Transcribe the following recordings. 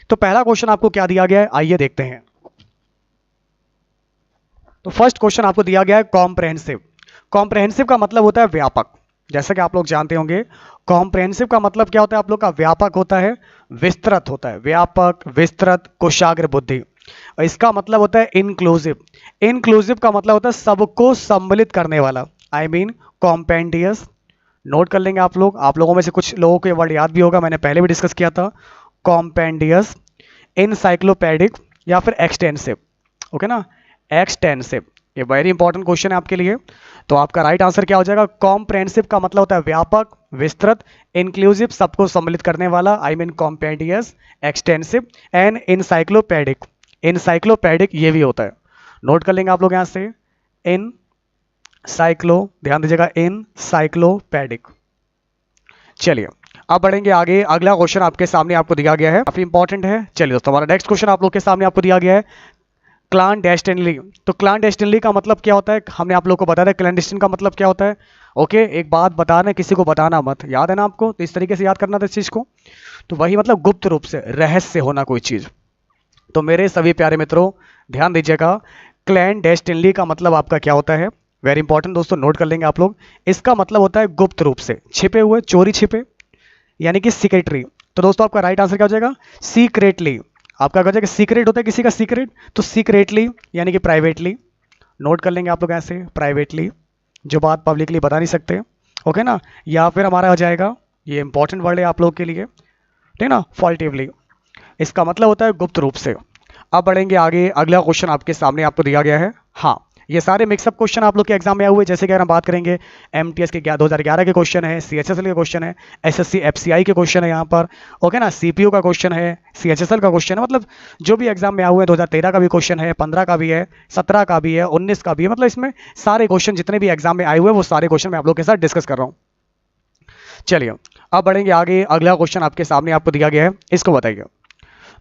तो पहला क्वेश्चन आपको क्या दिया गया है, आइए देखते हैं। तो फर्स्ट क्वेश्चन आपको दिया गया है कॉम्प्रहेंसिव। कॉम्प्रहेंसिव का मतलब होता है व्यापक। जैसा कि आप लोग जानते होंगे, कॉम्प्रहेंसिव का मतलब क्या होता है आप लोग का, व्यापक होता है, विस्तृत होता है, व्यापक, विस्तृत, कुशाग्र बुद्धि। और इसका मतलब होता है इंक्लूसिव। इंक्लूसिव का मतलब होता है सबको सम्मिलित करने वाला, आई मीन कॉम्पेंडियस। नोट कर लेंगे आप लोगों में से कुछ लोगों को ये वर्ड याद भी होगा, मैंने पहले भी डिस्कस किया था। कॉम्पेंडियस, इनसाइक्लोपैडिक या फिर एक्सटेंसिव। ओके ना, एक्सटेंसिव, ये वेरी इंपॉर्टेंट क्वेश्चन है आपके लिए। तो आपका राइट आंसर क्या हो जाएगा, कॉम्प्रहेंसिव का मतलब होता है व्यापक, विस्तृत, इंक्लूसिव, सबको सम्मिलित करने वाला, आई मीन कॉम्पेंडियस, एक्सटेंसिव एंड इनसाइक्लोपैडिक। इनसाइक्लोपैडिक ये भी होता है, नोट कर लेंगे आप लोग यहां से। इन साइक्लो, ध्यान दीजिएगा, इनसाइक्लोपैडिक। चलिए अब बढ़ेंगे आगे। अगला क्वेश्चन आपके सामने आपको दिया गया है, काफी इंपॉर्टेंट है। चलिए दोस्तों, हमारा नेक्स्ट क्वेश्चन आप लोग के सामने आपको दिया गया है, क्लैंडेस्टिनली। तो क्लैंडेस्टिनली का मतलब क्या होता है, हमने आप लोग को बताया था क्लैंडेस्टिन का मतलब क्या होता है। ओके, एक बात बताना, किसी को बताना मत, याद है ना आपको, तो इस तरीके से याद करना था इस चीज को। तो वही मतलब गुप्त रूप से, रहस्य होना कोई चीज। तो मेरे सभी प्यारे मित्रों ध्यान दीजिएगा, क्लैंडेस्टिनली का मतलब आपका क्या होता है, वेरी इंपॉर्टेंट दोस्तों, नोट कर लेंगे आप लोग। इसका मतलब होता है गुप्त रूप से, छिपे हुए, चोरी छिपे, यानी कि सीक्रेटरी। तो दोस्तों आपका राइट आंसर क्या हो जाएगा, सीक्रेटली। आपका क्या हो जाएगा, सीक्रेट होता है किसी का सीक्रेट, तो सीक्रेटली यानी कि प्राइवेटली। नोट कर लेंगे आप लोग ऐसे, प्राइवेटली, जो बात पब्लिकली बता नहीं सकते। ओके ना, या फिर हमारा हो जाएगा, ये इंपॉर्टेंट वर्ड है आप लोग के लिए, ठीक है ना, फॉल्टिवली। इसका मतलब होता है गुप्त रूप से। अब बढ़ेंगे आगे। अगला क्वेश्चन आपके सामने आपको दिया गया है। हाँ, ये सारे मिक्सअप क्वेश्चन आप लोग के एग्जाम में आए हुए, जैसे कि अगर हम बात करेंगे एमटीएस के 2011 के क्वेश्चन है, सीएचएसएल के क्वेश्चन है, एसएससी एफसीआई के क्वेश्चन है यहाँ पर। ओके ना, सीपीयू का क्वेश्चन है, सीएचएसएल का क्वेश्चन है, मतलब जो भी एग्जाम में आए हुए हैं, 2013 का भी क्वेश्चन है, 15 का भी है, 17 का भी है, 19 का भी है, मतलब इसमें सारे क्वेश्चन जितने भी एग्जाम में आए हुए हैं वो सारे क्वेश्चन मैं आप लोग के साथ डिस्कस कर रहा हूँ। चलिए अब बढ़ेंगे आगे। अगला क्वेश्चन आपके सामने आपको दिया गया है, इसको बताइए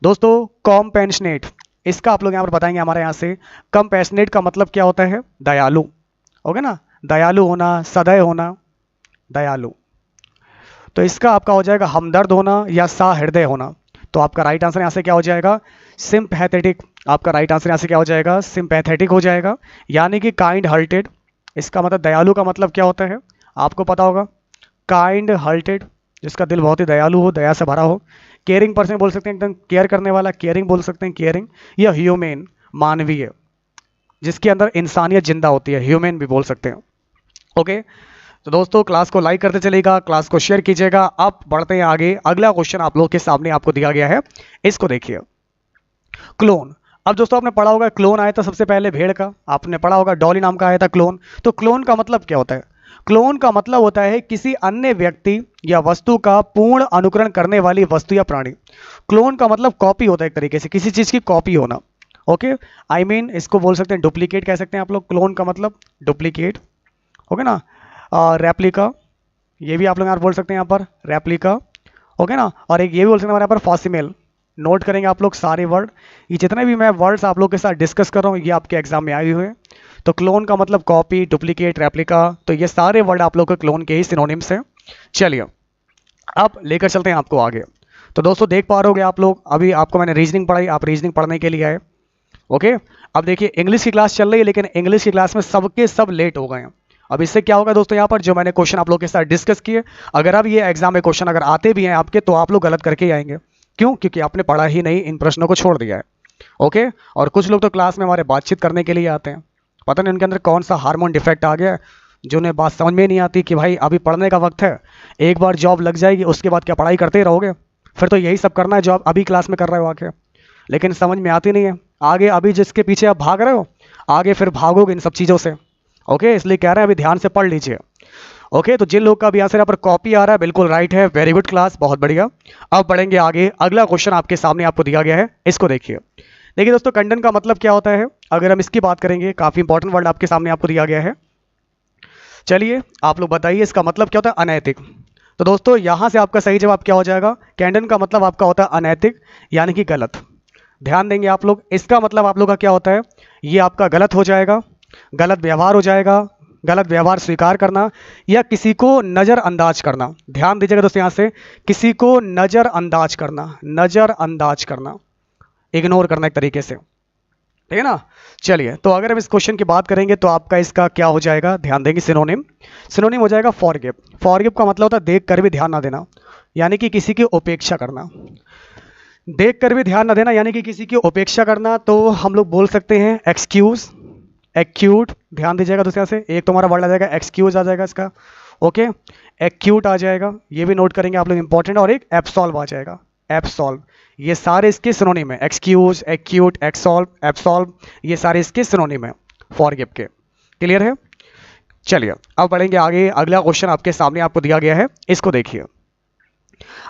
दोस्तों, कॉम्पेशनेट। इसका आप लोग यहाँ पर बताएंगे हमारे यहाँ से, कंपैशनेट का मतलब क्या होता है, दयालु। ओके ना, दयालु होना, सदय होना, दयालु। तो इसका आपका हो जाएगा हमदर्द होना या सहृदय होना। तो आपका राइट आंसर यहाँ से क्या हो जाएगा, सिंपैथेटिक। आपका राइट आंसर यहाँ से क्या हो जाएगा, सिंपैथेटिक हो जाएगा, यानी कि काइंड हार्टेड। इसका मतलब दयालु का मतलब क्या होता है, आपको पता होगा, काइंड हार्टेड, जिसका दिल बहुत ही दयालु हो, दया से भरा हो। केयरिंग पर्सन बोल सकते हैं, एकदम केयर करने वाला, केयरिंग बोल सकते हैं, केयरिंग, या ह्यूमन, मानवीय, जिसके अंदर इंसानियत जिंदा होती है, ह्यूमन भी बोल सकते हैं। ओके, तो दोस्तों क्लास को लाइक करते चलिएगा, क्लास को शेयर कीजिएगा। अब बढ़ते हैं आगे। अगला क्वेश्चन आप लोग के सामने आपको दिया गया है, इसको देखिए, क्लोन। अब दोस्तों आपने पढ़ा होगा, क्लोन आया था सबसे पहले भेड़ का, आपने पढ़ा होगा डॉली नाम का आया था क्लोन। तो क्लोन का मतलब क्या होता है, क्लोन का मतलब होता है किसी अन्य व्यक्ति या वस्तु का पूर्ण अनुकरण करने वाली वस्तु या प्राणी। क्लोन का मतलब कॉपी होता है, एक तरीके से किसी चीज की कॉपी होना। ओके, आई मीन इसको बोल सकते हैं डुप्लीकेट, कह सकते हैं आप लोग, क्लोन का मतलब डुप्लीकेट। ओके ना, रेप्लिका, ये भी आप लोग यहाँ बोल सकते हैं, यहाँ पर रेप्लिका। ओके ना, और एक ये भी बोल सकते हैं हमारे यहाँ पर फॉसिमेल। नोट करेंगे आप लोग सारे वर्ड, ये जितने भी मैं वर्ड्स आप लोग के साथ डिस्कस कर रहा हूँ ये आपके एग्जाम में आए हुए हैं। तो क्लोन का मतलब कॉपी, डुप्लीकेट, रेप्लिका, तो ये सारे वर्ड आप लोग के क्लोन के ही सिनोनिम्स हैं। चलिए अब लेकर चलते हैं आपको आगे। तो दोस्तों देख पा रहे होगे आप लोग, अभी आपको मैंने रीजनिंग पढ़ाई, आप रीजनिंग पढ़ने के लिए आए। ओके, अब देखिए इंग्लिश की क्लास चल रही है, लेकिन इंग्लिश की क्लास में सबके सब लेट हो गए हैं। अब इससे क्या होगा दोस्तों, यहाँ पर जो मैंने क्वेश्चन आप लोग के साथ डिस्कस किए, अगर अब ये एग्जाम में क्वेश्चन अगर आते भी हैं आपके, तो आप लोग गलत करके ही आएंगे। क्यों, क्योंकि आपने पढ़ा ही नहीं, इन प्रश्नों को छोड़ दिया है। ओके, और कुछ लोग तो क्लास में हमारे बातचीत करने के लिए आते हैं, पता नहीं उनके अंदर कौन सा हार्मोन डिफेक्ट आ गया है, जो उन्हें बात समझ में नहीं आती कि भाई अभी पढ़ने का वक्त है, एक बार जॉब लग जाएगी उसके बाद क्या पढ़ाई करते ही रहोगे, फिर तो यही सब करना है जो आप अभी क्लास में कर रहे हो आके, लेकिन समझ में आती नहीं है। आगे अभी जिसके पीछे आप भाग रहे हो, आगे फिर भागोगे इन सब चीज़ों से। ओके, इसलिए कह रहे हैं अभी ध्यान से पढ़ लीजिए। ओके, तो जिन लोग का भी यहाँ पर कॉपी आ रहा है, बिल्कुल राइट है, वेरी गुड क्लास, बहुत बढ़िया। अब बढ़ेंगे आगे। अगला क्वेश्चन आपके सामने आपको दिया गया है, इसको देखिए। देखिए दोस्तों, कंडन का मतलब क्या होता है, अगर हम इसकी बात करेंगे, काफी इंपॉर्टेंट वर्ड आपके सामने आपको दिया गया है। चलिए आप लोग बताइए इसका मतलब क्या होता है, अनैतिक। तो दोस्तों यहां से आपका सही जवाब क्या हो जाएगा, कैंडन का मतलब आपका होता है अनैतिक, यानी कि गलत। ध्यान देंगे आप लोग, इसका मतलब आप लोग का क्या होता है, ये आपका गलत हो जाएगा, गलत व्यवहार हो जाएगा, गलत व्यवहार स्वीकार करना या किसी को नज़रअंदाज करना। ध्यान दीजिएगा दोस्तों, यहाँ से किसी को नज़रअंदाज करना, नज़रअंदाज करना, इग्नोर करना एक तरीके से, ठीक है ना। चलिए, तो अगर हम इस क्वेश्चन की बात करेंगे तो आपका इसका क्या हो जाएगा, ध्यान देंगे, सिनोनिम। सिनोनिम हो जाएगा फॉरगिव। फॉरगिव का मतलब होता है देख कर भी ध्यान ना देना, यानी कि किसी की उपेक्षा करना। देख कर भी ध्यान ना देना यानी कि किसी की उपेक्षा करना, तो हम लोग बोल सकते हैं एक्सक्यूज, एक्यूट। ध्यान दीजिएगा दोस्तों, यहाँ से एक तुम्हारा वर्ड आ जाएगा एक्सक्यूज आ जाएगा इसका, ओके, एक्यूट आ जाएगा, ये भी नोट करेंगे आप लोग, इंपॉर्टेंट। और एक एब्सॉल्व आ जाएगा, एब्सॉल्व। ये सारे इसके सिनोनिम है, एक्सक्यूज, एक्यूट, एक्सॉल्व, एब्सॉल्व, ये सारे इसके सिनोनिम है फॉरगिव के। क्लियर है। चलिए अब बढ़ेंगे आगे। अगला क्वेश्चन आपके सामने आपको दिया गया है, इसको देखिए।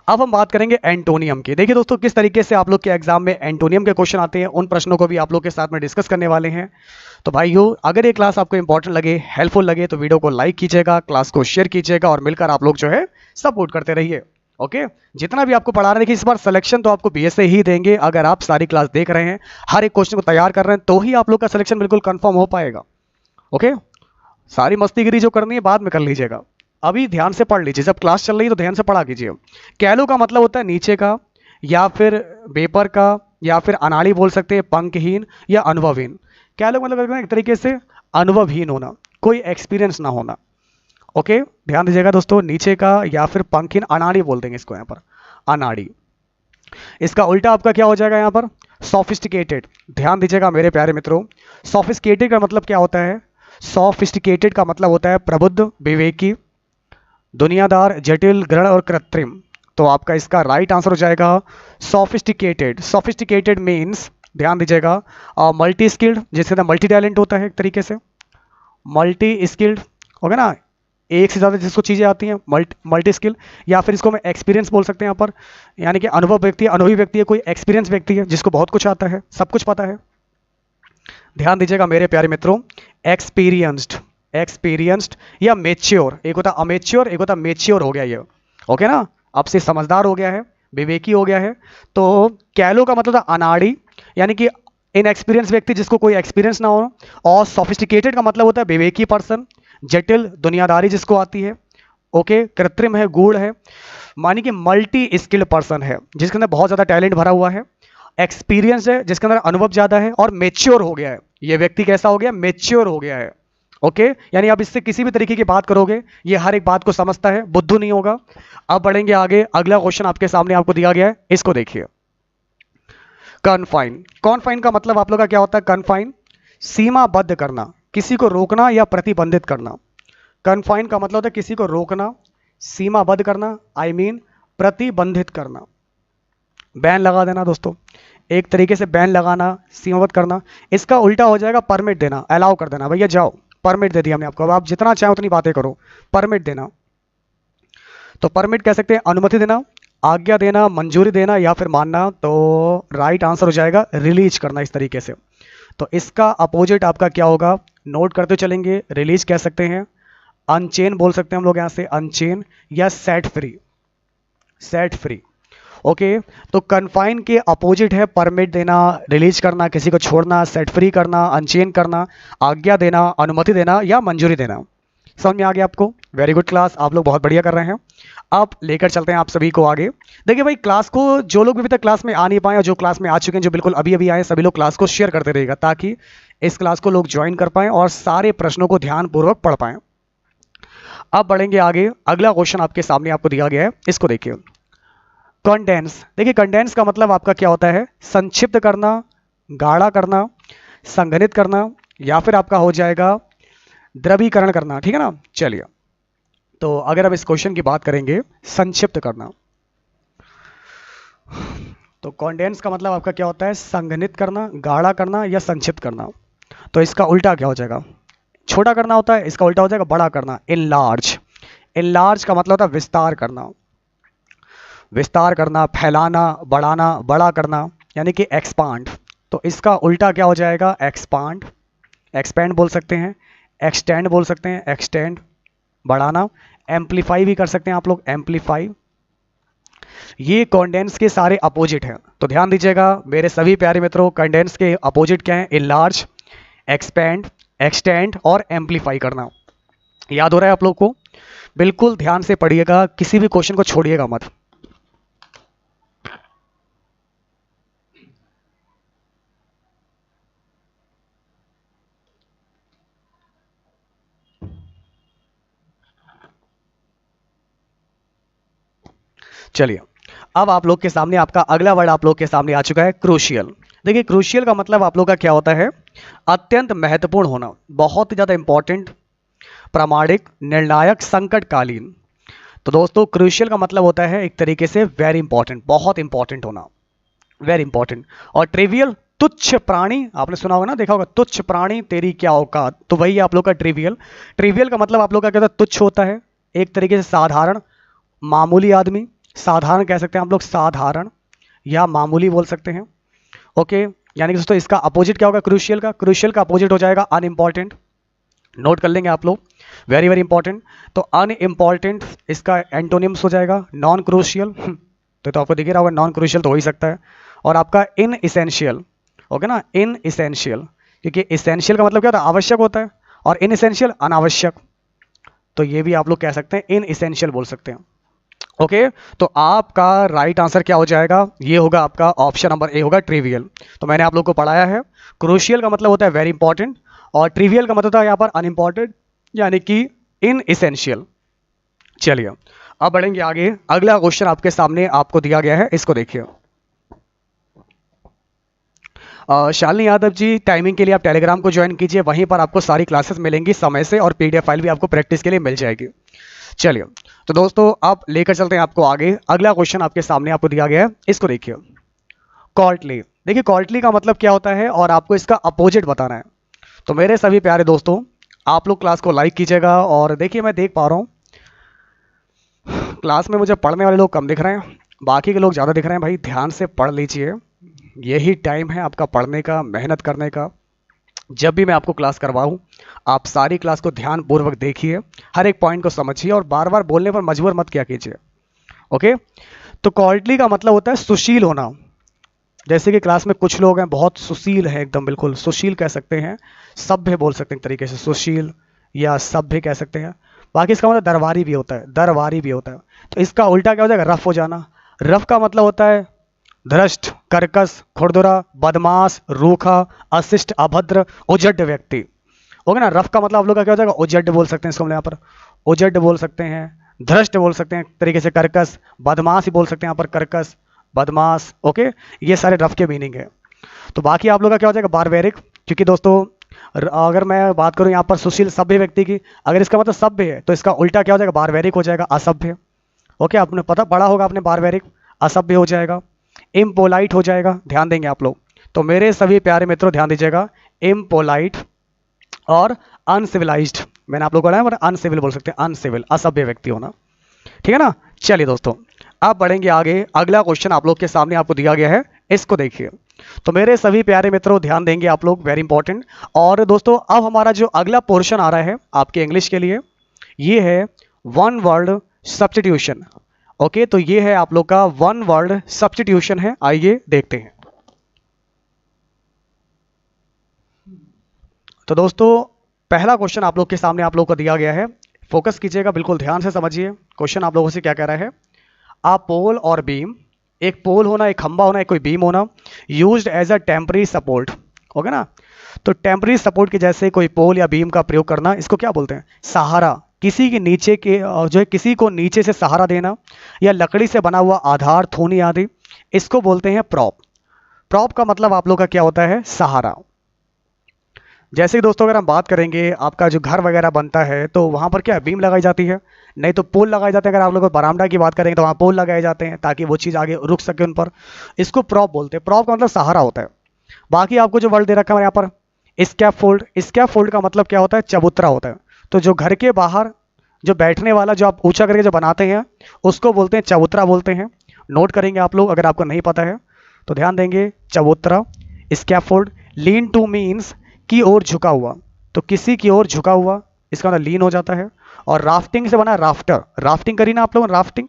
अब हम बात करेंगे एंटोनियम की। देखिए दोस्तों, किस तरीके से आप लोग के एग्जाम में एंटोनियम के क्वेश्चन आते हैं, उन प्रश्नों को भी आप लोग के साथ में डिस्कस करने वाले हैं। तो भाइयों, अगर ये क्लास आपको इंपॉर्टेंट लगे, हेल्पफुल लगे, तो वीडियो को लाइक कीजिएगा, क्लास को शेयर कीजिएगा और मिलकर आप लोग जो है सपोर्ट करते रहिए। ओके, जितना भी आपको पढ़ा रहे हैं, देखिए इस बार सिलेक्शन तो आपको बीएसए ही देंगे। अगर आप सारी क्लास देख रहे हैं, हर एक क्वेश्चन को तैयार कर रहे हैं, तो ही आप लोग का सिलेक्शन बिल्कुल कंफर्म हो पाएगा। ओके, सारी मस्तीगिरी जो करनी है बाद में कर लीजिएगा, अभी ध्यान से पढ़ लीजिए। जब क्लास चल रही है तो ध्यान से पढ़ा कीजिए। कैलो का मतलब होता है नीचे का, या फिर बेपर का, या फिर अनाड़ी बोल सकते हैं, पंखहीन या अनुभवहीन। कैलो मतलब एक तरीके से अनुभवहीन होना, कोई एक्सपीरियंस ना होना। ओके, ध्यान दीजिएगा दोस्तों, नीचे का या फिर पंखहीन, अनाड़ी बोल देंगे इसको यहाँ पर, अनाड़ी। इसका उल्टा आपका क्या हो जाएगा यहाँ पर, सोफिस्टिकेटेड। ध्यान दीजिएगा मेरे प्यारे मित्रों, सोफिस्टिकेटेड का मतलब क्या होता है, सोफिस्टिकेटेड का मतलब होता है प्रबुद्ध, विवेकी, दुनियादार, जटिल, गृढ़ और कृत्रिम। तो आपका इसका राइट आंसर हो जाएगा सोफिस्टिकेटेड। सोफिस्टिकेटेड मीन्स, ध्यान दीजिएगा, मल्टी स्किल्ड, जिसके अंदर मल्टी टैलेंट होता है एक तरीके से, मल्टी स्किल्ड हो गया ना, एक से ज़्यादा जिसको चीज़ें आती हैं, मल्टी स्किल। या फिर इसको मैं एक्सपीरियंस बोल सकते हैं यहाँ पर, यानी कि अनुभव व्यक्ति, अनुभवी व्यक्ति है, कोई एक्सपीरियंस व्यक्ति है जिसको बहुत कुछ आता है, सब कुछ पता है। ध्यान दीजिएगा मेरे प्यारे मित्रों, एक्सपीरियंस्ड, एक्सपीरियंस्ड या मेच्योर, एक होता अमेच्योर, एक होता मेच्योर हो गया ये, ओके ना। अब से समझदार हो गया है, विवेकी हो गया है। तो कैलो का मतलब था अनाड़ी, यानी कि इनएक्सपीरियंस व्यक्ति जिसको कोई एक्सपीरियंस ना हो। और सोफिस्टिकेटेड का मतलब होता है विवेकी पर्सन, जटिल, दुनियादारी जिसको आती है, ओके, कृत्रिम है, गूढ़ है, मानी कि मल्टी स्किल्ड पर्सन है जिसके अंदर बहुत ज़्यादा टैलेंट भरा हुआ है। एक्सपीरियंस है जिसके अंदर अनुभव ज़्यादा है, और मेच्योर हो गया है। ये व्यक्ति कैसा हो गया, मेच्योर हो गया है। ओके, यानी आप इससे किसी भी तरीके की बात करोगे, ये हर एक बात को समझता है, बुद्धू नहीं होगा। अब बढ़ेंगे आगे। अगला क्वेश्चन आपके सामने आपको दिया गया है, इसको देखिए। कन्फाइन। कन्फाइन का मतलब आप लोग का क्या होता है, कन्फाइन, सीमाबद्ध करना, किसी को रोकना या प्रतिबंधित करना। कन्फाइन का मतलब होता है किसी को रोकना, सीमाबद्ध करना, आई मीन प्रतिबंधित करना। बैन लगा देना दोस्तों, एक तरीके से बैन लगाना, सीमाबद्ध करना। इसका उल्टा हो जाएगा परमिट देना, अलाउ कर देना, भैया जाओ, परमिट दे दिया हमने आपको, अब आप जितना चाहे उतनी बातें करो, परमिट देना। तो परमिट कह सकते हैं अनुमति देना, आज्ञा देना, मंजूरी देना या फिर मानना। तो राइट आंसर हो जाएगा रिलीज करना, इस तरीके से। तो इसका अपोजिट आपका क्या होगा, नोट करते चलेंगे। रिलीज कह सकते हैं, अनचेन बोल सकते हैं हम लोग यहाँ से, अनचेन, या set free, set free. Okay, तो कन्फाइन के अपोजिट है परमिट देना, रिलीज करना, किसी को छोड़ना, सेट फ्री करना, अनचेन करना, आज्ञा देना, अनुमति देना या मंजूरी देना। समझ में आ गया आपको? वेरी गुड क्लास, आप लोग बहुत बढ़िया कर रहे हैं। अब लेकर चलते हैं आप सभी को आगे। देखिए भाई, क्लास को जो लोग अभी तक क्लास में आ नहीं पाए और जो क्लास में आ चुके हैं, जो बिल्कुल अभी अभी आए, सभी लोग क्लास को शेयर करते रहेगा, ताकि इस क्लास को लोग ज्वाइन कर पाएं और सारे प्रश्नों को ध्यानपूर्वक पढ़ पाएं। अब बढ़ेंगे आगे। अगला क्वेश्चन आपके सामने आपको दिया गया है, इसको देखिए। कंडेंस। देखिए, कंडेंस का मतलब आपका क्या होता है, संक्षिप्त करना, गाढ़ा करना, संघनित करना, या फिर आपका हो जाएगा द्रवीकरण करना। ठीक है ना। चलिए, तो अगर अब इस क्वेश्चन की बात करेंगे, संक्षिप्त करना, तो कंडेंस का मतलब आपका क्या होता है, संघनित करना, गाढ़ा करना या संक्षिप्त करना। तो इसका उल्टा क्या हो जाएगा, छोटा करना होता है, इसका उल्टा हो जाएगा बड़ा करना, इनलार्ज। इनलार्ज का मतलब होता है विस्तार करना, विस्तार करना, फैलाना, बढ़ाना, बड़ा करना, यानी कि एक्सपांड। तो इसका उल्टा क्या हो जाएगा, एक्सपांड, एक्सपेंड बोल सकते हैं, एक्सटेंड बोल सकते हैं, एक्सटेंड, बढ़ाना। एम्पलीफाई भी कर सकते हैं आप लोग, एम्पलीफाई। ये कंडेंस के सारे अपोजिट हैं। तो ध्यान दीजिएगा मेरे सभी प्यारे मित्रों, कंडेंस के अपोजिट क्या है, इनलार्ज, एक्सपेंड, एक्सटेंड और एम्पलीफाई करना। याद हो रहा है आप लोग को? बिल्कुल ध्यान से पढ़िएगा, किसी भी क्वेश्चन को छोड़िएगा मत। चलिए, अब आप लोग के सामने आपका अगला वर्ड आप लोग के सामने आ चुका है, क्रूशियल। देखिए, क्रूशियल का मतलब आप लोग का क्या होता है? अत्यंत महत्वपूर्ण होना, बहुत ही ज्यादा इंपॉर्टेंट, प्रामाणिक, निर्णायक, संकटकालीन। तो दोस्तों, क्रूशियल का मतलब होता है एक तरीके से वेरी इंपॉर्टेंट, बहुत इंपॉर्टेंट होना, वेरी इंपॉर्टेंट। और ट्रिवियल, तुच्छ प्राणी, आपने सुना होगा ना, देखा होगा, तुच्छ प्राणी तेरी क्या औकात, तो वही है आप लोग का ट्रिवियल। ट्रिवियल का मतलब आप लोग का क्या होता है? तुच्छ होता है, एक तरीके से साधारण, मामूली आदमी, साधारण कह सकते हैं आप लोग, साधारण या मामूली बोल सकते हैं। ओके, यानी कि दोस्तों इसका अपोजिट क्या होगा क्रूशियल का? क्रूशियल का अपोजिट हो जाएगा अनइम्पॉर्टेंट। नोट कर लेंगे आप लोग, वेरी वेरी इंपॉर्टेंट। तो अनइम्पॉर्टेंट इसका एंटोनिम्स हो जाएगा नॉन क्रूशियल। तो आपको दिख रहा होगा, नॉन क्रूशियल तो हो ही सकता है। और आपका इन इसेंशियल, ओके ना, इन इसेंशियल, क्योंकि इसेंशियल का मतलब क्या होता है? आवश्यक होता है, और इन इसेंशियल अनावश्यक, तो ये भी आप लोग कह सकते हैं, इन इसेंशियल बोल सकते हैं। ओके, तो आपका राइट आंसर क्या हो जाएगा? ये होगा आपका ऑप्शन नंबर ए होगा, ट्रिवियल। तो मैंने आप लोग को पढ़ाया है, क्रूशियल का मतलब होता है वेरी इंपॉर्टेंट, और ट्रिवियल का मतलब होता है यहाँ पर अनइम्पॉर्टेंट, यानी कि इन इसेंशियल। चलिए, अब बढ़ेंगे आगे। अगला क्वेश्चन आपके सामने आपको दिया गया है, इसको देखिए। शालिनी यादव जी, टाइमिंग के लिए आप टेलीग्राम को ज्वाइन कीजिए, वहीं पर आपको सारी क्लासेस मिलेंगी समय से, और पीडीएफ फाइल भी आपको प्रैक्टिस के लिए मिल जाएगी। चलिए, तो दोस्तों अब लेकर चलते हैं आपको आगे। अगला क्वेश्चन आपके सामने आपको दिया गया है, इसको देखिए। कॉल्टली, देखिए कॉल्टली का मतलब क्या होता है, और आपको इसका अपोजिट बताना है। तो मेरे सभी प्यारे दोस्तों, आप लोग क्लास को लाइक कीजिएगा। और देखिए, मैं देख पा रहा हूँ क्लास में मुझे पढ़ने वाले लोग कम दिख रहे हैं, बाकी के लोग ज़्यादा दिख रहे हैं। भाई ध्यान से पढ़ लीजिए, यही टाइम है आपका पढ़ने का, मेहनत करने का। जब भी मैं आपको क्लास करवाऊँ, आप सारी क्लास को ध्यानपूर्वक देखिए, हर एक पॉइंट को समझिए, और बार बार बोलने पर मजबूर मत किया कीजिए। ओके, तो कॉल्टली का मतलब होता है सुशील होना। जैसे कि क्लास में कुछ लोग हैं बहुत सुशील है, एकदम बिल्कुल सुशील कह सकते हैं, सभ्य बोल सकते हैं एक तरीके से, सुशील या सभ्य कह सकते हैं। बाकी इसका मतलब दरबारी भी होता है, दरबारी भी होता है। तो इसका उल्टा क्या हो जाएगा? रफ हो जाना। रफ का मतलब होता है धृष्ट, कर्कश, खुरदुरा, बदमाश, रूखा, अशिष्ट, अभद्र, उजड व्यक्ति। ओके ना, रफ का मतलब आप लोग का क्या हो जाएगा? उजड बोल सकते हैं इसको हम यहाँ पर, उजड बोल सकते हैं, धृष्ट बोल सकते हैं एक तरीके से, कर्कश, बदमाश ही बोल सकते हैं यहाँ पर, कर्कश, बदमाश। ओके, ये सारे रफ के मीनिंग है। तो बाकी आप लोग का क्या हो जाएगा? बारबेरिक, क्योंकि दोस्तों अगर मैं बात करूं यहाँ पर सुशील सभ्य व्यक्ति की, अगर इसका मतलब सभ्य है तो इसका उल्टा क्या हो जाएगा? बारबेरिक हो जाएगा, असभ्य। ओके, आपने पता पढ़ा होगा आपने, बारबेरिक असभ्य हो जाएगा। इम्पोलाइट हो जाएगा, ध्यान देंगे आप लोग। तो मेरे सभी प्यारे मित्रों ध्यान दीजिएगा, इम्पोलाइट और अनसिविलाइज्ड, मैंने आप लोग को बताया, अनसिविल बोल सकते हैं, अनसिविल, असभ्य व्यक्ति होना। ठीक है ना। चलिए दोस्तों, आप बढ़ेंगे आगे। अगला क्वेश्चन आप लोग के सामने आपको दिया गया है, इसको देखिए। तो मेरे सभी प्यारे मित्रों ध्यान देंगे आप लोग, वेरी इंपॉर्टेंट। और दोस्तों अब हमारा जो अगला पोर्शन आ रहा है आपके इंग्लिश के लिए, ये है वन वर्ड सब्स्टिट्यूशन। ओके, तो ये है आप लोग का वन वर्ड सब्स्टिट्यूशन है, आइए देखते हैं। तो दोस्तों पहला क्वेश्चन आप लोग के सामने आप लोग को दिया गया है, फोकस कीजिएगा, बिल्कुल ध्यान से समझिए। क्वेश्चन आप लोगों से क्या कह रहा है? आ पोल और बीम, एक पोल होना, एक खंबा होना, एक कोई बीम होना, used as a temporary support. Okay ना, तो टेम्पररी सपोर्ट के जैसे कोई पोल या बीम का प्रयोग करना, इसको क्या बोलते हैं? सहारा, किसी के नीचे के जो है किसी को नीचे से सहारा देना, या लकड़ी से बना हुआ आधार, थूनी आदि, इसको बोलते हैं प्रॉप। प्रॉप का मतलब आप लोग का क्या होता है? सहारा। जैसे कि दोस्तों अगर हम बात करेंगे, आपका जो घर वगैरह बनता है तो वहाँ पर क्या बीम लगाई जाती है, नहीं तो पोल लगाए जाते हैं। अगर आप लोग बरामदा की बात करेंगे तो वहाँ पोल लगाए जाते हैं ताकि वो चीज़ आगे रुक सके उन पर, इसको प्रॉप बोलते हैं। प्रॉप का मतलब सहारा होता है। बाकी आपको जो वर्ड दे रखा है यहाँ पर, स्कैफोल्ड, स्कैफोल्ड का मतलब क्या होता है? चबूतरा होता है। तो जो घर के बाहर जो बैठने वाला जो आप ऊंचा करके जो बनाते हैं उसको बोलते हैं चबूतरा बोलते हैं। नोट करेंगे आप लोग, अगर आपको नहीं पता है तो ध्यान देंगे, चबूतरा, स्कैफोल्ड। लीन टू मीन्स की ओर झुका हुआ, तो किसी की ओर झुका हुआ, इसका मतलब लीन हो जाता है। और राफ्टिंग से बना राफ्टर, राफ्टिंग करी ना आप लोग, राफ्टिंग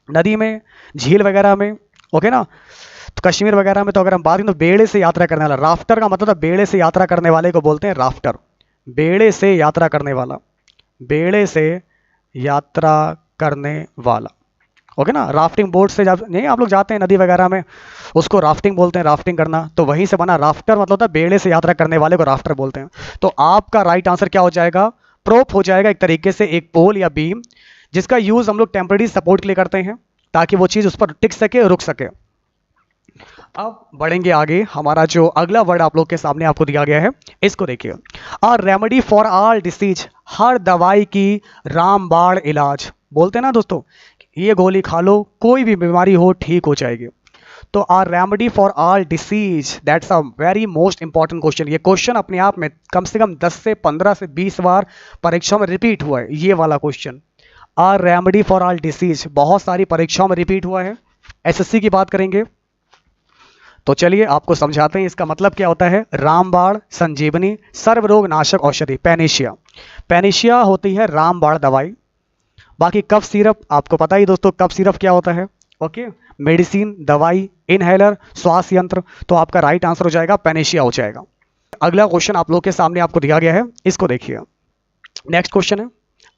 नदी में, झील वगैरह में। ओके ना, तो कश्मीर वगैरह में तो अगर हम बात करें तो बेड़े से यात्रा करने वाला, राफ्टर का मतलब बेड़े से यात्रा करने वाले को बोलते हैं राफ्टर, बेड़े से यात्रा करने वाला। बेड़े से यात्रा करने वाला। ओके ना, राफ्टिंग बोट से जब नहीं आप लोग जाते हैं नदी वगैरह में, उसको राफ्टिंग बोलते हैं, राफ्टिंग करना, तो वहीं से बना राफ्टर, मतलब होता है बेड़े से यात्रा करने वाले को राफ्टर बोलते हैं। तो आपका राइट आंसर क्या हो जाएगा, प्रोप हो जाएगा, एक तरीके से एक पोल या बीम जिसका यूज हम लोग टेम्पररी सपोर्ट के लिए करते हैं ताकि वो चीज उस पर टिक सके, रुक सके। अब बढ़ेंगे आगे, हमारा जो अगला वर्ड आप लोग के सामने आपको दिया गया है, इसको देखिए, a remedy for all disease, हर दवाई की रामबाण इलाज। बोलते हैं ना दोस्तों, ये गोली खा लो, कोई भी बीमारी हो ठीक हो जाएगी। तो अ remedy for all disease, that's a very most important question. ये क्वेश्चन अपने आप में कम से कम 10 से 15 से 20 बार परीक्षा में रिपीट हुआ है, ये वाला question, a remedy for all disease, बहुत सारी परीक्षाओं में रिपीट हुआ है। एसएससी की बात करेंगे तो चलिए आपको समझाते हैं इसका मतलब क्या होता है। रामबाण, संजीवनी, सर्वरोग नाशक औषधि, पेनिशिया। पेनिशिया होती है रामबाण दवाई। बाकी कफ सिरप, आपको पता ही दोस्तों कफ सिरप क्या होता है। ओके, मेडिसिन, दवाई, इनहेलर, श्वास यंत्र, तो आपका राइट आंसर हो जाएगा पेनिशिया हो जाएगा। अगला क्वेश्चन आप लोग के सामने आपको दिया गया है, इसको देखिए। नेक्स्ट क्वेश्चन है,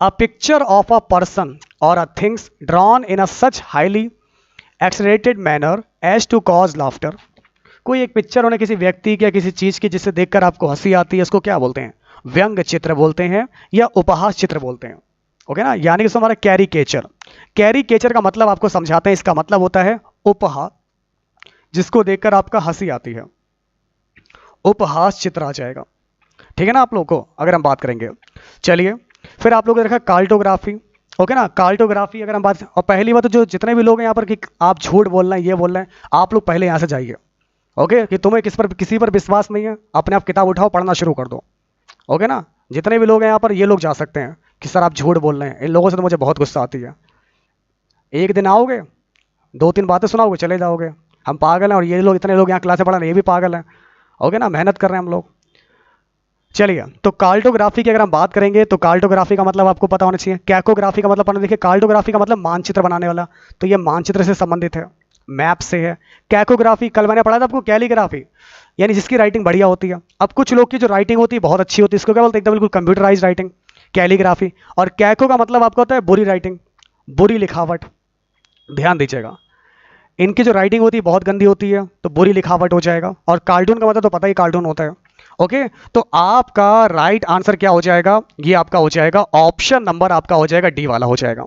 a picture of a person और a things drawn in a such highly accelerated manner as to cause laughter. कोई एक पिक्चर होने किसी व्यक्ति की या किसी चीज की जिससे देखकर आपको हंसी आती है, इसको क्या बोलते हैं, व्यंग चित्र बोलते हैं या उपहास चित्र बोलते हैं। ओके ना, यानी कि हमारा कैरिकेचर। कैरिकेचर का मतलब आपको समझाते हैं, इसका मतलब होता है उपहास, जिसको देखकर आपका हंसी आती है, उपहास चित्र आ जाएगा। ठीक है ना आप लोग को, अगर हम बात करेंगे। चलिए फिर आप लोगों ने देखा कार्टोग्राफी। ओके ना, कार्टोग्राफी अगर हम बात, और पहली बात तो जो जितने भी लोग हैं यहाँ पर कि आप झूठ बोल रहे हैं, ये बोल रहे हैं, आप लोग पहले यहाँ से जाइए। ओके, कि तुम्हें किसी पर विश्वास नहीं है, अपने आप किताब उठाओ, पढ़ना शुरू कर दो। ओके ना, जितने भी लोग हैं यहाँ पर, ये लोग जा सकते हैं कि सर आप झूठ बोल रहे हैं। इन लोगों से तो मुझे बहुत गुस्सा आती है। एक दिन आओगे, 2-3 बातें सुनाओगे, चले जाओगे, हम पागल हैं, और ये लोग, इतने लोग यहाँ क्लास में पढ़ा रहे हैं, ये भी पागल हैं। ओके ना, मेहनत कर रहे हैं हम लोग। चलिए, तो कार्टोग्राफी की अगर हम बात करेंगे तो कार्टोग्राफी का मतलब आपको पता होना चाहिए। कैकोग्राफी का मतलब, देखिए कार्टोग्राफी का मतलब मानचित्र बनाने वाला, तो ये मानचित्र से संबंधित है, मैप से है। कैकोग्राफी कल मैंने पढ़ा था आपको, कैलीग्राफी, यानी जिसकी राइटिंग बढ़िया होती है। अब कुछ लोग की जो राइटिंग होती है बहुत अच्छी होती है, इसको क्या बोलते हैं, एकदम बिल्कुल कंप्यूटराइज राइटिंग, कैलीग्राफी। और कैको का मतलब आपको होता है बुरी राइटिंग, बुरी लिखावट। ध्यान दीजिएगा, इनकी जो राइटिंग होती है बहुत गंदी होती है, तो बुरी लिखावट हो जाएगा। और कार्टून का मतलब तो पता ही, कार्टून होता है। ओके, तो आपका राइट आंसर क्या हो जाएगा, ये आपका हो जाएगा ऑप्शन नंबर, आपका हो जाएगा डी वाला हो जाएगा।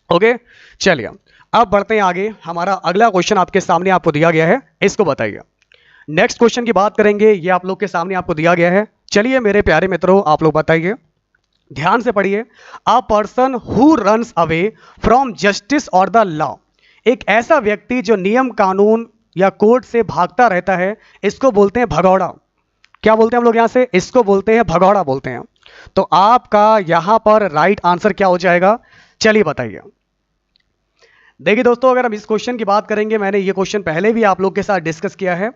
ओके, चलिए अब बढ़ते हैं आगे। हमारा अगला क्वेश्चन आपके सामने आपको दिया गया है, इसको बताइए। नेक्स्ट क्वेश्चन की बात करेंगे, ये आप लोग के सामने आपको दिया गया है। चलिए मेरे प्यारे मित्रों, आप लोग बताइए, ध्यान से पढ़िए। A person who runs away from justice और द लॉ, एक ऐसा व्यक्ति जो नियम, कानून या कोर्ट से भागता रहता है, इसको बोलते हैं भगौड़ा। क्या बोलते हैं हम लोग यहां से, इसको बोलते हैं भगौड़ा बोलते हैं। तो आपका यहां पर राइट आंसर क्या हो जाएगा, चलिए बताइए। देखिए दोस्तों, अगर हम इस क्वेश्चन की बात करेंगे, मैंने ये क्वेश्चन पहले भी आप लोग के साथ डिस्कस किया है।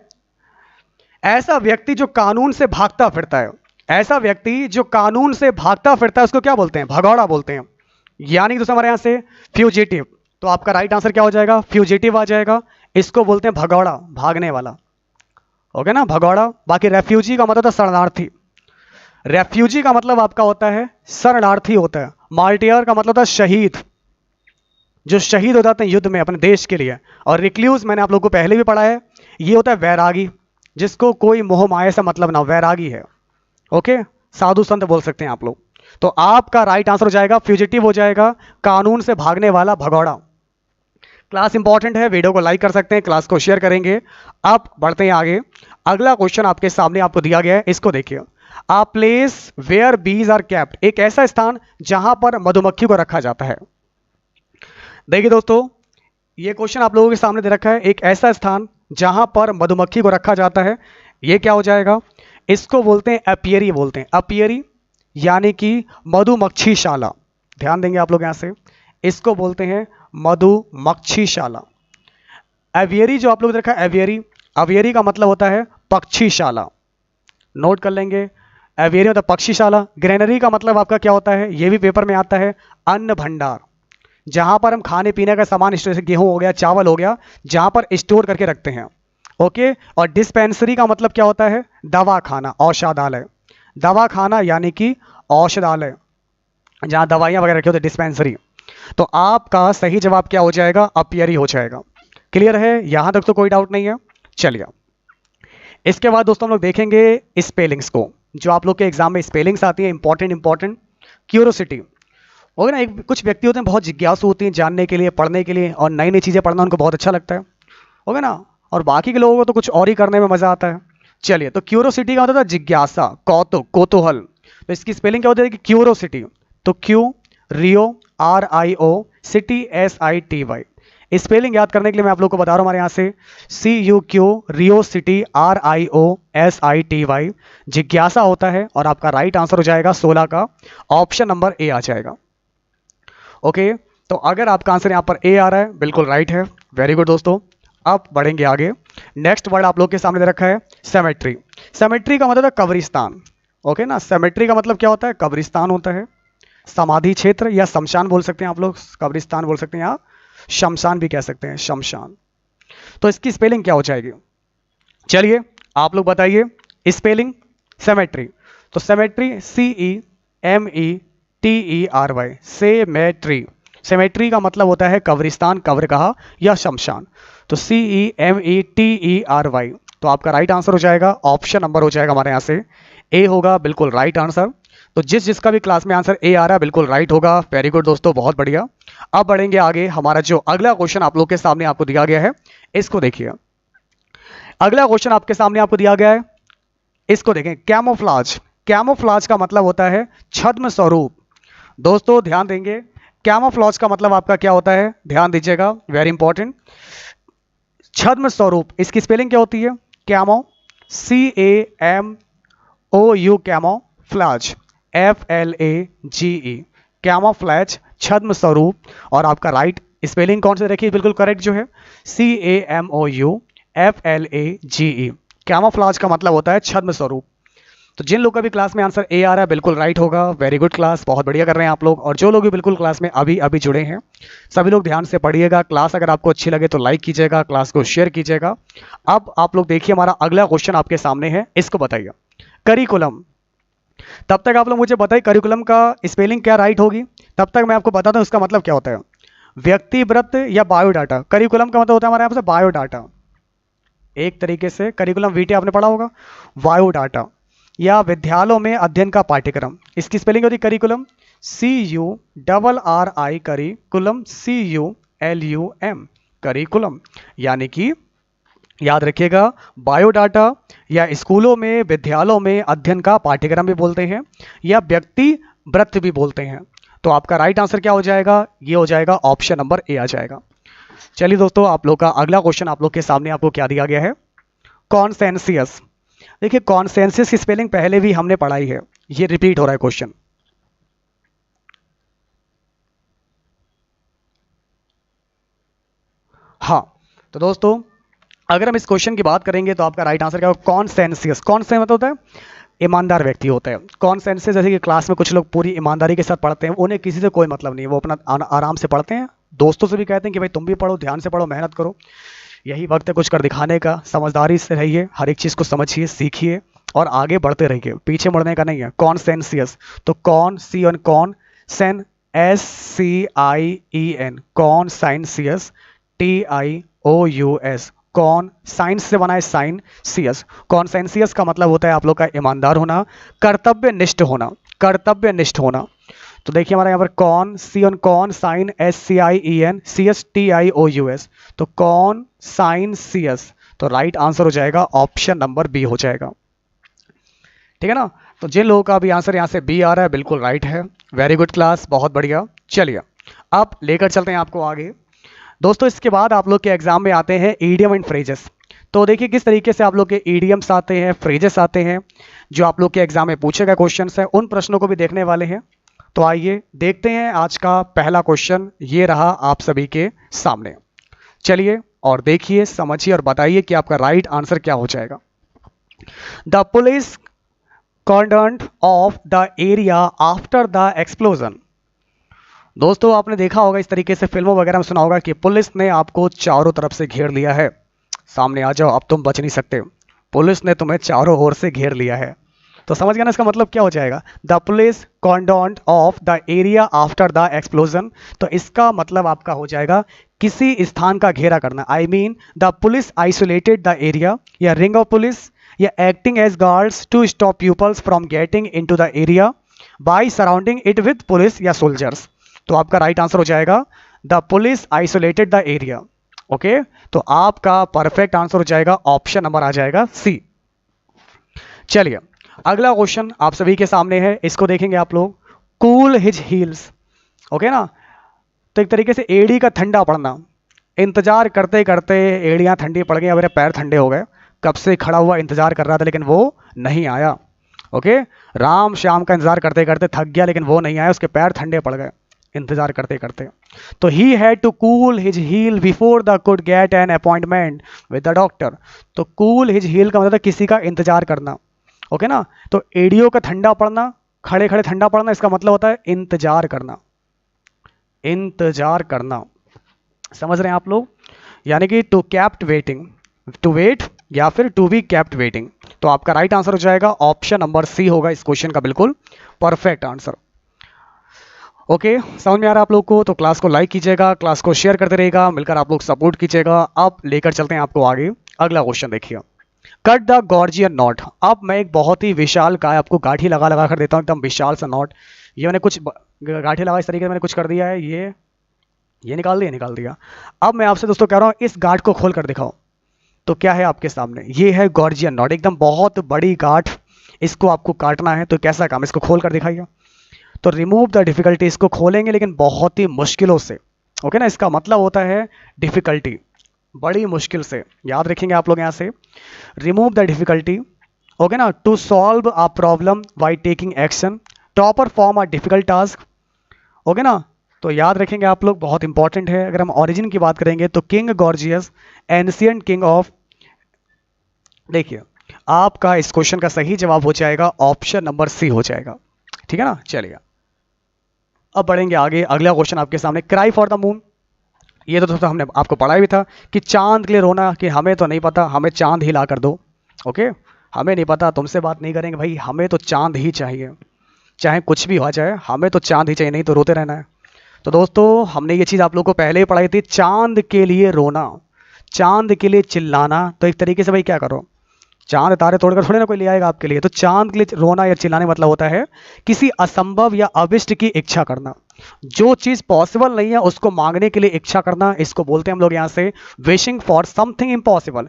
ऐसा व्यक्ति जो कानून से भागता फिरता है, ऐसा व्यक्ति जो कानून से भागता फिरता है, उसको क्या बोलते हैं, भगौड़ा बोलते हैं। यानी कि दोस्तों हमारे यहां से फ्यूजिटिव, तो आपका राइट आंसर क्या हो जाएगा, फ्यूजिटिव आ जाएगा। इसको बोलते हैं भगौड़ा, भागने वाला। ओके ना, भगौड़ा। बाकी रेफ्यूजी का मतलब था शरणार्थी, रेफ्यूजी का मतलब आपका होता है शरणार्थी होता है। मार्टियर का मतलब था शहीद, जो शहीद हो जाते हैं युद्ध में अपने देश के लिए। और रिक्ल्यूज मैंने आप लोगों को पहले भी पढ़ा है, ये होता है वैरागी, जिसको कोई मोह माया से मतलब ना, वैरागी है। ओके, साधु संत बोल सकते हैं आप लोग। तो आपका राइट आंसर हो जाएगा फ्यूजिटिव हो जाएगा, कानून से भागने वाला, भगौड़ा। क्लास इंपॉर्टेंट है, वीडियो को लाइक कर सकते हैं, क्लास को शेयर करेंगे। अब बढ़ते हैं आगे। अगला क्वेश्चन आपके सामने आपको दिया गया है, इसको देखिए। A place where bees are kept, एक ऐसा स्थान जहां पर मधुमक्खी को रखा जाता है। देखिए दोस्तों, ये क्वेश्चन आप लोगों के सामने दे रखा है, एक ऐसा स्थान जहां पर मधुमक्खी को रखा जाता है, ये क्या हो जाएगा, इसको बोलते हैं एपियरी बोलते हैं। एपियरी यानी कि मधुमक्खीशाला। ध्यान देंगे आप लोग यहां से, इसको बोलते हैं मधुमक्खीशाला। एवियरी जो आप लोग देखा, एवियरी, अवियरी का मतलब होता है पक्षीशाला, नोट कर लेंगे। एवियरी मतलब पक्षीशाला। ग्रेनरी का मतलब आपका क्या होता है, ये भी पेपर में आता है, अन्न भंडार, जहां पर हम खाने पीने का सामान, जैसे गेहूं हो गया, चावल हो गया, जहां पर स्टोर करके रखते हैं। ओके, और डिस्पेंसरी का मतलब क्या होता है, दवा खाना, औषधालय। दवा खाना यानी कि औषधालय। जहाँ दवाइयाँ वगैरह रखी होती है, डिस्पेंसरी। तो आपका सही जवाब क्या हो जाएगा? अपियरी हो जाएगा। क्लियर है? यहाँ तक तो कोई डाउट नहीं है। चलिए, इसके बाद दोस्तों हम लोग देखेंगे स्पेलिंग्स को, जो आप लोग के एग्जाम में स्पेलिंग्स आती है, इंपॉर्टेंट। क्यूरोसिटी हो गया ना, एक कुछ व्यक्ति होते हैं बहुत जिज्ञासु होती हैं जानने के लिए, पढ़ने के लिए, और नई नई चीज़ें पढ़ना उनको बहुत अच्छा लगता है, हो गया ना। और बाकी के लोगों को तो कुछ और ही करने में मजा आता है। चलिए, तो क्यूरोसिटी का होता था जिज्ञासा, कौतुक, कोतूहल। तो इसकी स्पेलिंग क्या होती है कि क्यूरोसिटी, तो क्यू रियो RIO सिटी SITY। स्पेलिंग याद करने के लिए मैं आप लोग को बता रहा हूँ हमारे यहाँ से, CUQ रियो सिटी RIO SITY जिज्ञासा होता है। और आपका राइट आंसर हो जाएगा 16 का ऑप्शन नंबर ए आ जाएगा। ओके, तो अगर आपका आंसर यहाँ पर ए आ रहा है, बिल्कुल राइट है। वेरी गुड दोस्तों, अब बढ़ेंगे आगे। नेक्स्ट वर्ड आप लोग के सामने दे रखा है सेमेट्री। सेमेट्री का मतलब है कब्रिस्तान। ओके ना, सेमेट्री का मतलब क्या होता है? कब्रिस्तान होता है, समाधि क्षेत्र या शमशान बोल सकते हैं आप लोग, कब्रिस्तान बोल सकते हैं या शमशान भी कह सकते हैं, शमशान। तो इसकी स्पेलिंग क्या हो जाएगी? चलिए आप लोग बताइए स्पेलिंग सेमेट्री। तो सेमेट्री CEMETERY, सेमेट्री। सेमेट्री का मतलब होता है कब्रिस्तान, कब्र कहा, या शमशान। तो CEMETERY। तो आपका राइट आंसर हो जाएगा, ऑप्शन नंबर हो जाएगा हमारे यहाँ से ए होगा, बिल्कुल राइट आंसर। तो जिसका भी क्लास में आंसर ए आ रहा है बिल्कुल राइट होगा। वेरी गुड दोस्तों, बहुत बढ़िया। अब बढ़ेंगे आगे। हमारा जो अगला क्वेश्चन आप लोग के सामने आपको दिया गया है, इसको देखिए। अगला क्वेश्चन आपके सामने आपको दिया गया है, इसको देखें। कैमोफ्लाज। कैमोफ्लाज का मतलब होता है छद्म स्वरूप। दोस्तों ध्यान देंगे, कैमोफ्लाज का मतलब आपका क्या होता है? ध्यान दीजिएगा, वेरी इंपॉर्टेंट। छद्म स्वरूप, इसकी स्पेलिंग क्या होती है? Camo, CAMOU, camouflage, FLAGE, camouflage, छद्म स्वरूप। और आपका राइट स्पेलिंग कौन से रखिए? बिल्कुल करेक्ट जो है, CAMOU FLAGE। कैमोफ्लाज का मतलब होता है छद्म स्वरूप। तो जिन लोग का भी क्लास में आंसर ए आ रहा है बिल्कुल राइट होगा। वेरी गुड क्लास, बहुत बढ़िया कर रहे हैं आप लोग। और जो लोग भी बिल्कुल क्लास में अभी अभी जुड़े हैं, सभी लोग ध्यान से पढ़िएगा। क्लास अगर आपको अच्छी लगे तो लाइक कीजिएगा, क्लास को शेयर कीजिएगा। अब आप लोग देखिए, हमारा अगला क्वेश्चन आपके सामने है, इसको बताइए। करिकुलम। तब तक आप लोग मुझे बताइए करिकुलम का स्पेलिंग क्या राइट होगी, तब तक मैं आपको बताता हूँ उसका मतलब क्या होता है। व्यक्तिवृत्त या बायोडाटा। करिकुलम का मतलब होता है हमारे यहाँ से बायोडाटा। एक तरीके से करिकुलम वीटे आपने पढ़ा होगा, बायोडाटा, या विद्यालयों में अध्ययन का पाठ्यक्रम। इसकी स्पेलिंग होती है curriculum, CURRI, curriculum, CULUM, curriculum. यानी कि याद रखिएगा, बायोडाटा या स्कूलों में, विद्यालयों में अध्ययन का पाठ्यक्रम भी बोलते हैं, या व्यक्ति वृत्त भी बोलते हैं। तो आपका राइट आंसर क्या हो जाएगा? ये हो जाएगा ऑप्शन नंबर ए आ जाएगा। चलिए दोस्तों, आप लोग का अगला क्वेश्चन आप लोग के सामने आपको क्या दिया गया है? कॉन्सेंसियस। देखिए, कॉन्सेंसियस की स्पेलिंग पहले भी हमने पढ़ाई है, ये रिपीट हो रहा है क्वेश्चन। हाँ, तो दोस्तों अगर हम इस क्वेश्चन की बात करेंगे तो आपका राइट आंसर क्या होगा? कॉन्सेंसियस। कॉन्सेंसियस मतलब होता है ईमानदार व्यक्ति होता है। कॉन्सेंसियस, जैसे कि क्लास में कुछ लोग पूरी ईमानदारी के साथ पढ़ते हैं, उन्हें किसी से कोई मतलब नहीं है, वो अपना आराम से पढ़ते हैं। दोस्तों से भी कहते हैं कि भाई तुम भी पढ़ो, ध्यान से पढ़ो, मेहनत करो, यही वक्त है कुछ कर दिखाने का। समझदारी से रहिए, हर एक चीज़ को समझिए, सीखिए और आगे बढ़ते रहिए, पीछे मुड़ने का नहीं है। कॉन्सेंसियस, तो con, C on con, scien SCIEN, conscientious, TIOUS, कौन, साइंस से बना है साइन, CS। कॉन्सेंसियस का मतलब होता है आप लोग का ईमानदार होना, कर्तव्यनिष्ठ होना, कर्तव्यनिष्ठ होना। तो देखिए हमारा यहाँ पर कौन, सी ऑन कौन, साइन SCIEN, CS TIOUS, तो कौन साइन CS। तो राइट आंसर हो जाएगा ऑप्शन नंबर बी हो जाएगा। ठीक है ना। तो जिन लोगों का भी आंसर यहाँ से बी आ रहा है बिल्कुल राइट है। वेरी गुड क्लास, बहुत बढ़िया। चलिए अब लेकर चलते हैं आपको आगे। दोस्तों इसके बाद आप लोग के एग्जाम में आते हैं ईडियम एंड फ्रेजेस। तो देखिए किस तरीके से आप लोग के ईडियम्स आते हैं, फ्रेजेस आते हैं, जो आप लोग के एग्जाम में पूछे गए क्वेश्चंस हैं, उन प्रश्नों को भी देखने वाले हैं। तो आइए देखते हैं आज का पहला क्वेश्चन, ये रहा आप सभी के सामने। चलिए और देखिए, समझिए और बताइए कि आपका राइट आंसर क्या हो जाएगा। The police cordoned off the area after the explosion. दोस्तों आपने देखा होगा, इस तरीके से फिल्मों वगैरह में सुना होगा कि पुलिस ने आपको चारों तरफ से घेर लिया है, सामने आ जाओ, अब तुम बच नहीं सकते, पुलिस ने तुम्हें चारों ओर से घेर लिया है। तो समझ गया ना, इसका मतलब क्या हो जाएगा, the police cordoned off the area after the explosion. तो इसका मतलब आपका हो जाएगा किसी स्थान का घेरा करना। I mean the police isolated the area, या रिंग ऑफ पुलिस, या acting as guards to stop peoples from getting into the area by surrounding it with police या सोल्जर्स। तो आपका राइट आंसर हो जाएगा the police isolated the area. Okay, तो आपका perfect answer हो जाएगा ऑप्शन नंबर आ जाएगा सी। चलिए अगला क्वेश्चन आप सभी के सामने है, इसको देखेंगे आप लोग। कूल हिज हील्स, ओके ना, तो एक तरीके से एड़ी का ठंडा पड़ना। इंतजार करते करते एड़ियां ठंडी पड़ गई, मेरे पैर ठंडे हो गए, कब से खड़ा हुआ इंतजार कर रहा था लेकिन वो नहीं आया। ओके, राम श्याम का इंतजार करते करते थक गया लेकिन वो नहीं आया, उसके पैर ठंडे पड़ गए इंतजार करते करते। तो he had to cool his heel before the could get an appointment with the doctor. तो कूल हिज हील का मतलब किसी का इंतजार करना। ओके ना, तो एड़ियों का ठंडा पड़ना, खड़े खड़े ठंडा पड़ना, इसका मतलब होता है इंतजार करना, इंतजार करना। समझ रहे हैं आप लोग, यानी कि to kept waiting, to wait या फिर टू बी कैप्ट वेटिंग। तो आपका राइट आंसर हो जाएगा ऑप्शन नंबर सी होगा इस क्वेश्चन का बिल्कुल परफेक्ट आंसर। ओके, समझ में आ रहा है आप लोग को? तो क्लास को लाइक कीजिएगा, क्लास को शेयर करते रहिएगा, मिलकर आप लोग सपोर्ट कीजिएगा। अब लेकर चलते हैं आपको आगे, अगला क्वेश्चन देखिए। Cut the Gordian knot. अब मैं एक बहुत ही विशाल का आपको गाठी लगा लगा कर देता हूँ, एकदम विशाल सा नॉट। ये मैंने कुछ गाठी लगा इस तरीके से मैंने कुछ कर दिया है, ये निकाल दिया। अब मैं आपसे दोस्तों कह रहा हूँ इस गाठ को खोल कर दिखाओ। तो क्या है आपके सामने, ये है गॉर्जियन नॉट, एकदम बहुत बड़ी गाठ। इसको आपको काटना है, तो कैसा काम, इसको खोल कर दिखाइए। तो रिमूव द डिफिकल्टी, इसको खोलेंगे लेकिन बहुत ही मुश्किलों से। ओके ना, इसका मतलब होता है डिफिकल्टी, बड़ी मुश्किल से, याद रखेंगे आप लोग यहाँ से। रिमूव द डिफिकल्टी, ओके ना, to solve a problem by taking action, to perform a difficult task. Okay ना, तो याद रखेंगे आप लोग, बहुत इंपॉर्टेंट है। अगर हम ओरिजिन की बात करेंगे तो king gorgeous, ancient king of, देखिए आपका इस क्वेश्चन का सही जवाब हो जाएगा ऑप्शन नंबर सी हो जाएगा। ठीक है ना, चलिए अब बढ़ेंगे आगे। अगला क्वेश्चन आपके सामने, क्राई फॉर द मून। ये तो दोस्तों हमने आपको पढ़ाया भी था कि चांद के लिए रोना, कि हमें तो नहीं पता, हमें चांद ही ला कर दो। ओके, हमें नहीं पता, तुमसे बात नहीं करेंगे भाई, हमें तो चांद ही चाहिए, चाहे कुछ भी हो जाए, हमें तो चांद ही चाहिए, नहीं तो रोते रहना है। तो दोस्तों हमने ये चीज़ आप लोगों को पहले ही पढ़ाई थी, चांद के लिए रोना, चांद के लिए चिल्लाना। तो एक तरीके से भाई क्या करो, चांद तारे तोड़कर थोड़े ना कोई ले आएगा आपके लिए। तो चांद के लिए रोना या चिल्लाने मतलब होता है किसी असंभव या अविष्ट की इच्छा करना, जो चीज पॉसिबल नहीं है उसको मांगने के लिए इच्छा करना। इसको बोलते हैं हम लोग यहाँ से विशिंग फॉर समथिंग इम्पॉसिबल।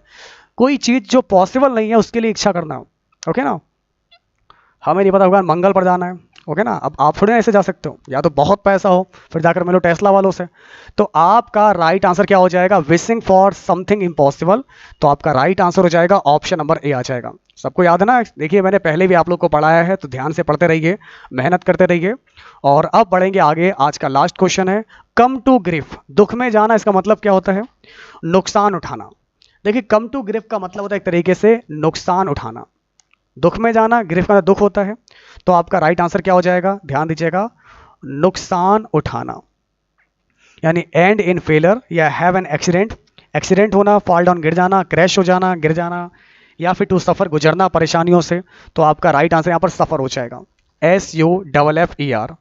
कोई चीज जो पॉसिबल नहीं है उसके लिए इच्छा करना। ओके ना, हमें नहीं पता भगवान मंगल पर जाना है, ओके ना, अब आप थोड़े ना ऐसे जा सकते हो, या तो बहुत पैसा हो फिर जाकर मिलो टेस्ला वालों से। तो आपका राइट आंसर क्या हो जाएगा, विशिंग फॉर समथिंग इम्पॉसिबल। तो आपका राइट आंसर हो जाएगा ऑप्शन नंबर ए आ जाएगा। सबको याद है ना, देखिए मैंने पहले भी आप लोग को पढ़ाया है, तो ध्यान से पढ़ते रहिए, मेहनत करते रहिए। और अब बढ़ेंगे आगे, आज का लास्ट क्वेश्चन है, कम टू ग्रिफ। दुख में जाना, इसका मतलब क्या होता है, नुकसान उठाना। देखिए कम टू ग्रिफ का मतलब होता है एक तरीके से नुकसान उठाना, दुख में जाना, ग्रिफ का दुख होता है। तो आपका राइट आंसर क्या हो जाएगा, ध्यान दीजिएगा, नुकसान उठाना, यानी एंड इन फेलर या हैव एन एक्सीडेंट। एक्सीडेंट होना, फॉल डाउन गिर जाना, क्रैश हो जाना, गिर जाना, या फिर टू सफ़र गुजरना परेशानियों से। तो आपका राइट आंसर यहाँ पर सफ़र हो जाएगा, SUFFER।